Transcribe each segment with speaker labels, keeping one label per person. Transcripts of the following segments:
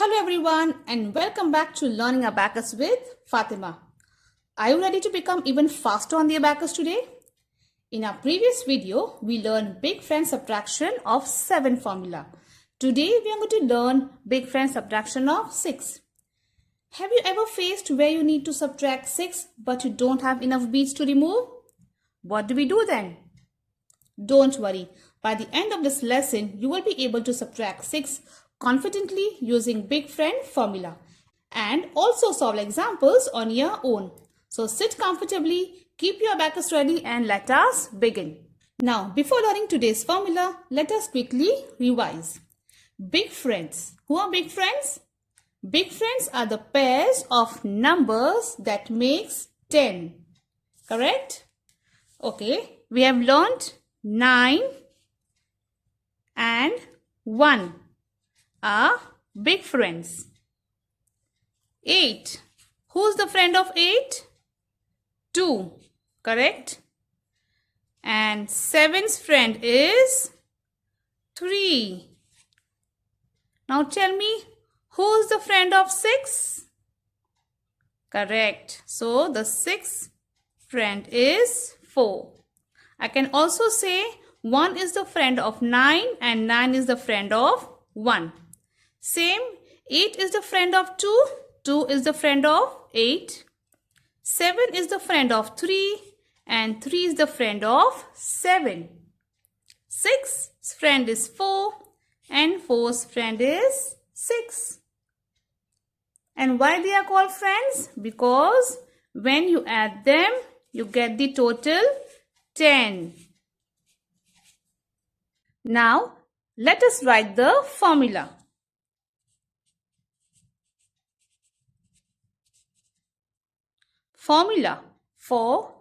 Speaker 1: Hello everyone and welcome back to Learning Abacus with Fatima. Are you ready to become even faster on the Abacus today? In our previous video, we learned big friend subtraction of 7 formula. Today we are going to learn big friend subtraction of 6. Have you ever faced where you need to subtract 6 but you don't have enough beads to remove? What do we do then? Don't worry, by the end of this lesson, you will be able to subtract 6 confidently using big friend formula and also solve examples on your own. So sit comfortably, keep your abacus ready and let us begin. Now, before learning today's formula, let us quickly revise. Big friends. Who are big friends? Big friends are the pairs of numbers that makes 10. Correct? Okay, we have learned 9 and 1 are big friends. 8. Who's the friend of 8? 2. Correct? And 7's friend is 3. Now tell me, who's the friend of 6? Correct. So the 6th friend is 4. I can also say 1 is the friend of 9 and 9 is the friend of 1. Same, 8 is the friend of 2, 2 is the friend of 8, 7 is the friend of 3 and 3 is the friend of 7. 6's friend is 4 and 4's friend is 6. And why they are called friends? Because when you add them, you get the total 10. Now, let us write the formula. Formula for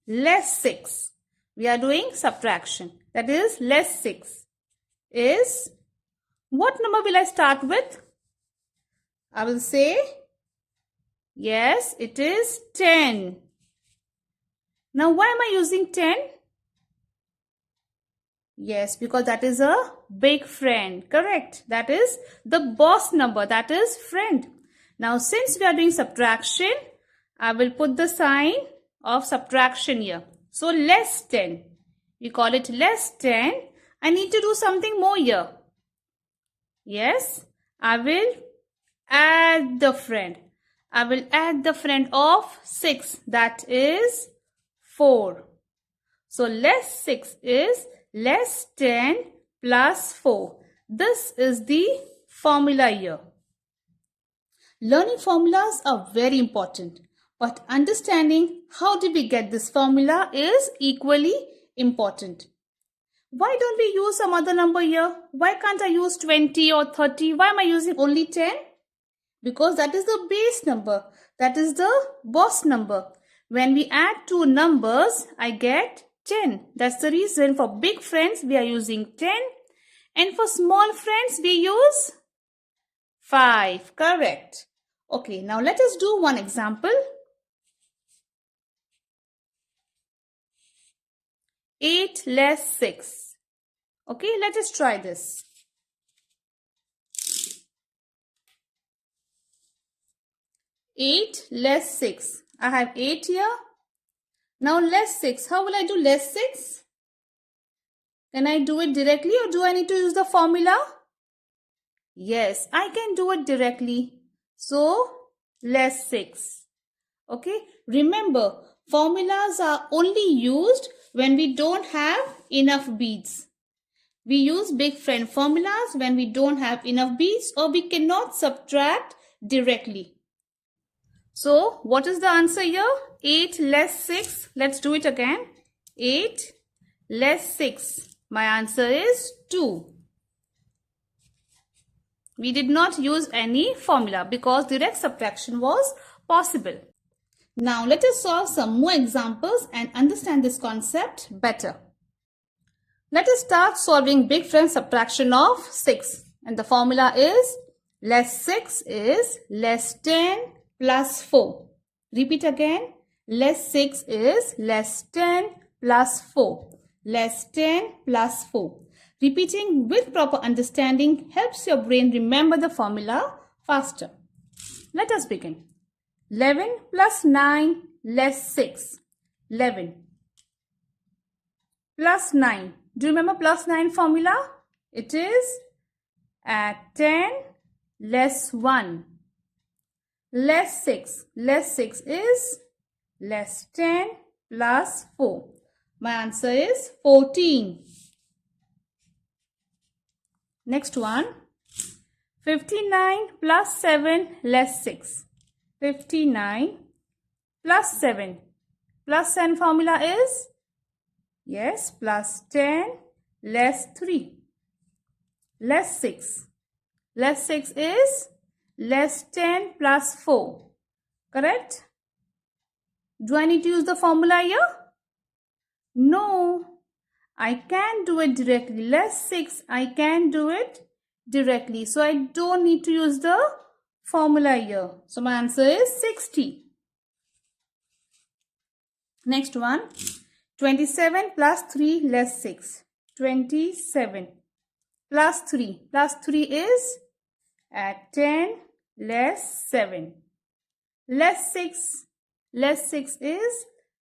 Speaker 1: less 6. We are doing subtraction. That is less 6 is, what number will I start with? I will say, yes, it is 10. Now, why am I using 10? Yes, because that is a big friend. Correct. That is the boss number. That is friend. Now, since we are doing subtraction, I will put the sign of subtraction here. So, less 10. We call it less 10. I need to do something more here. Yes, I will add the friend. I will add the friend of 6. That is 4. So, less 6 is less 10 plus 4. This is the formula here. Learning formulas are very important, but understanding how did we get this formula is equally important. Why don't we use some other number here? Why can't I use 20 or 30? Why am I using only 10? Because that is the base number. That is the boss number. When we add two numbers, I get 10. That's the reason for big friends we are using 10 and for small friends we use 5. Correct. Okay, now let us do one example. 8 less 6. Okay, let us try this. 8 less 6. I have 8 here. Now less 6. How will I do less 6? Can I do it directly or do I need to use the formula? Yes, I can do it directly. So, less 6. Okay, remember, formulas are only used when we don't have enough beads. We use big friend formulas when we don't have enough beads or we cannot subtract directly. So, what is the answer here? 8 less 6. Let's do it again. 8 less 6. My answer is 2. We did not use any formula because direct subtraction was possible. Now, let us solve some more examples and understand this concept better. Let us start solving big friend subtraction of 6. And the formula is less 6 is less 10 plus 4. Repeat again. Less 6 is less 10 plus 4. Less 10 plus 4. Repeating with proper understanding helps your brain remember the formula faster. Let us begin. 11 plus 9 less 6. 11 plus 9. Do you remember plus 9 formula? It is add 10 less 1. Less 6. Less 6 is less 10 plus 4. My answer is 14. Next one. 59 plus 7 less 6. 59 plus 7. Plus 10 formula is? Yes, plus 10 less 3. Less 6. Less 6 is less 10 plus 4. Correct? Do I need to use the formula here? No. I can do it directly. Less 6, I can do it directly. So I don't need to use the formula here. So my answer is 60. Next one. 27 plus 3 less 6. 27 plus 3. Plus 3 is add 10 less 7. Less 6. Less 6 is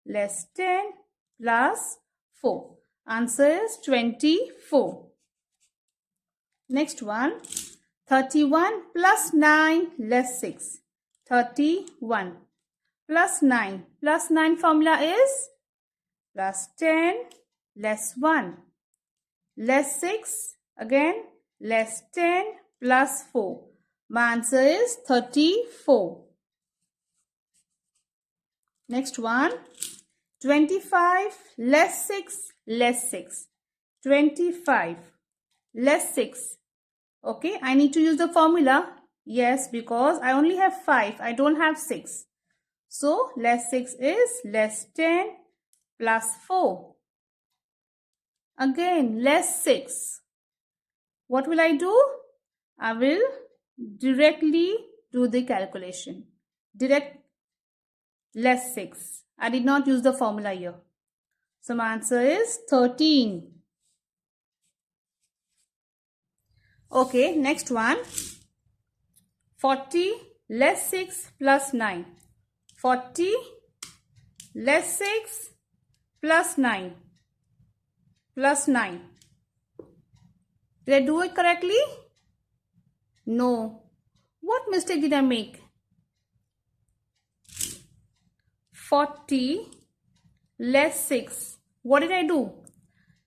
Speaker 1: less 10 plus 4. Answer is 24. Next one. 31 plus 9 less 6. 31 plus 9. Plus 9 formula is plus 10 less 1. Less 6. Again less 10 plus 4. My answer is 34. Next one. 25 less 6 less 6. 25 less 6. Okay, I need to use the formula. Yes, because I only have 5. I don't have 6. So, less 6 is less 10 plus 4. Again, less 6. What will I do? I will directly do the calculation. Direct less 6. I did not use the formula here. So, my answer is 13. Okay, next one. 40 less 6 plus 9. 40 less 6 plus 9. Plus 9. Did I do it correctly? No. What mistake did I make? 40 less 6. What did I do?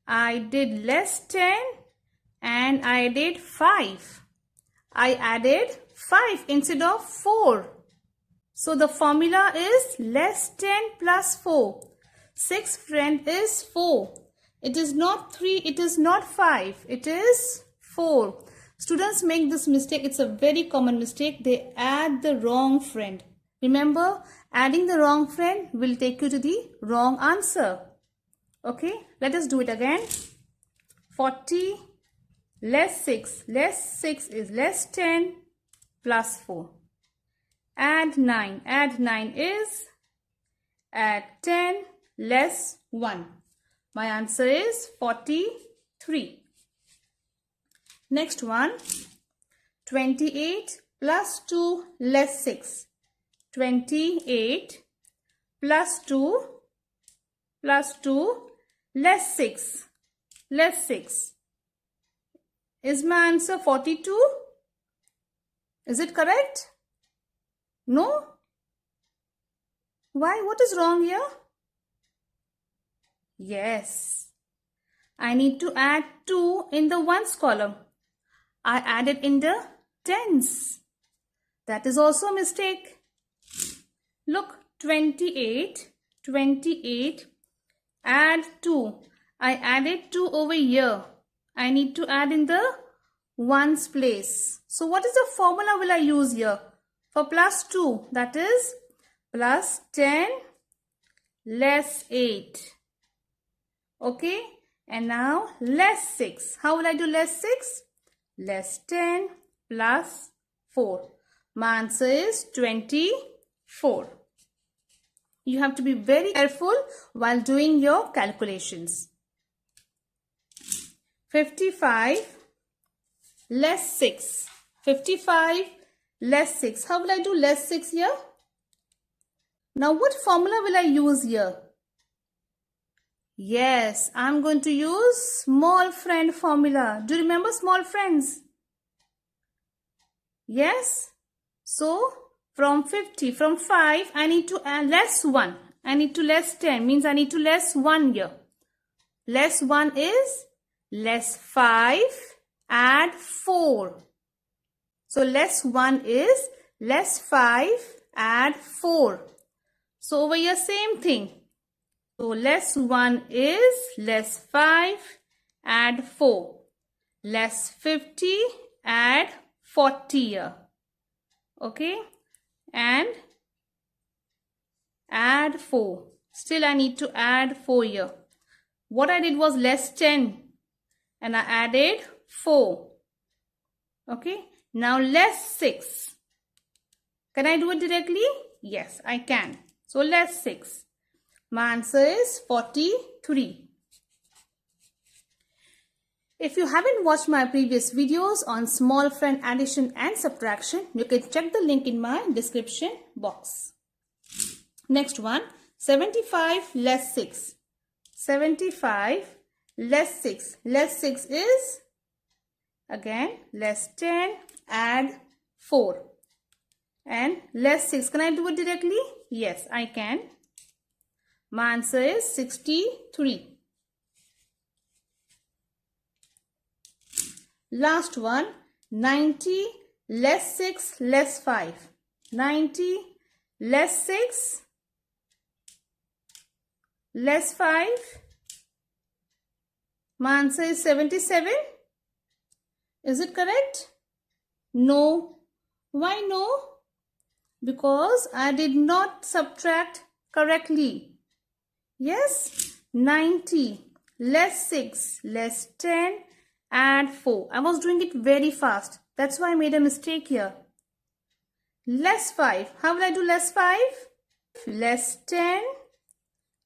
Speaker 1: I did less 10 and I did 5. I added 5 instead of 4. So the formula is less 10 plus 4. 6 friend is 4. It is not 3, it is not 5, it is 4. Students make this mistake. It's a very common mistake. They add the wrong friend. Remember, adding the wrong friend will take you to the wrong answer. Okay, let us do it again. 40 less 6. Less 6 is less 10 plus 4. Add 9. Add 9 is add 10 less 1. My answer is 43. Next one. 28 plus 2 less 6. 28 plus 2 less 6. Less 6. Is my answer 42? Is it correct? No? Why? What is wrong here? Yes. I need to add 2 in the ones column. I added in the tens. That is also a mistake. Look, 28. 28. Add 2. I added 2 over here. I need to add in the ones place. So what is the formula will I use here? For plus 2, that is plus 10 less 8. Okay, and now less 6. How will I do less 6? Less 10 plus 4. My answer is 24. You have to be very careful while doing your calculations. 55 less 6. 55 less 6. How will I do less 6 here? Now what formula will I use here? Yes, I'm going to use small friend formula. Do you remember small friends? Yes. So from 5, I need to add less 1. I need to less 10, means I need to less 1 here. Less 1 is less 5, add 4. So less 1 is less 5, add 4. So over here same thing. So less 1 is less 5, add 4. Less 50, add 40 here. Okay. And add 4. Still I need to add 4 here. What I did was less 10 and I added 4. Okay. Now less 6. Can I do it directly? Yes, I can. So less 6. My answer is 43. If you haven't watched my previous videos on small friend addition and subtraction, you can check the link in my description box. Next one, 75 less 6. 75 less 6. Less 6 is, again, less 10, add 4. And less 6, can I do it directly? Yes, I can. My answer is 63. Last one, 90 less 6 less 5. 90 less 6 less 5. My answer is 77. Is it correct? No. Why no? Because I did not subtract correctly. Yes, 90 less 6 less 10, add 4. I was doing it very fast. That's why I made a mistake here. Less 5. How will I do less 5? Less 10,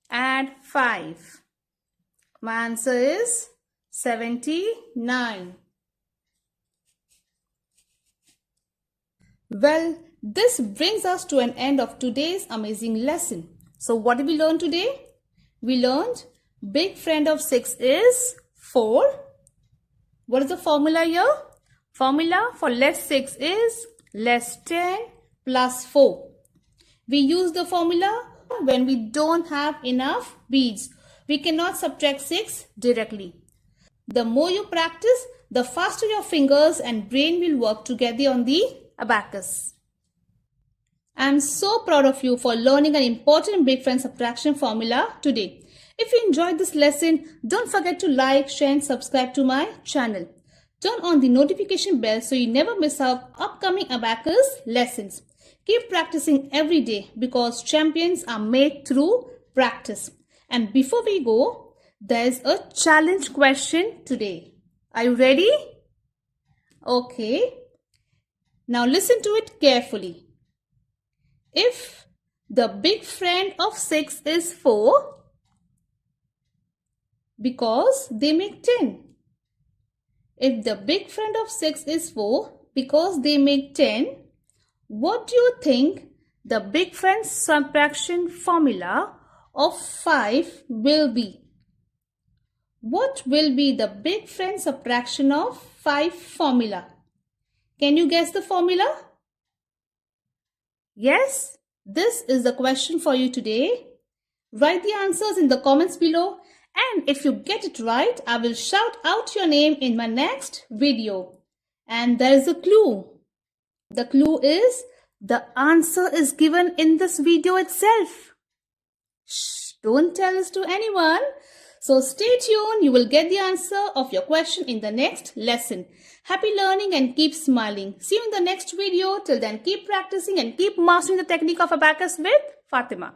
Speaker 1: add 5. My answer is 79. Well, this brings us to an end of today's amazing lesson. So what did we learn today? We learned big friend of 6 is 4. What is the formula here? Formula for less 6 is less 10 plus 4. We use the formula when we don't have enough beads. We cannot subtract 6 directly. The more you practice, the faster your fingers and brain will work together on the abacus. I am so proud of you for learning an important big friend subtraction formula today. If you enjoyed this lesson, don't forget to like, share and subscribe to my channel. Turn on the notification bell so you never miss out upcoming abacus lessons. Keep practicing every day because champions are made through practice. And before we go, there is a challenge question today. Are you ready? Okay. Now listen to it carefully. If the big friend of 6 is 4, because they make 10. If the big friend of 6 is 4, because they make 10, what do you think the big friend subtraction formula of 5 will be? What will be the big friend subtraction of 5 formula? Can you guess the formula? Yes, this is the question for you today. Write the answers in the comments below, and if you get it right, I will shout out your name in my next video. And there is a clue. The clue is the answer is given in this video itself. Shh, don't tell this to anyone. So stay tuned, you will get the answer of your question in the next lesson. Happy learning and keep smiling. See you in the next video. Till then, keep practicing and keep mastering the technique of abacus with Fatima.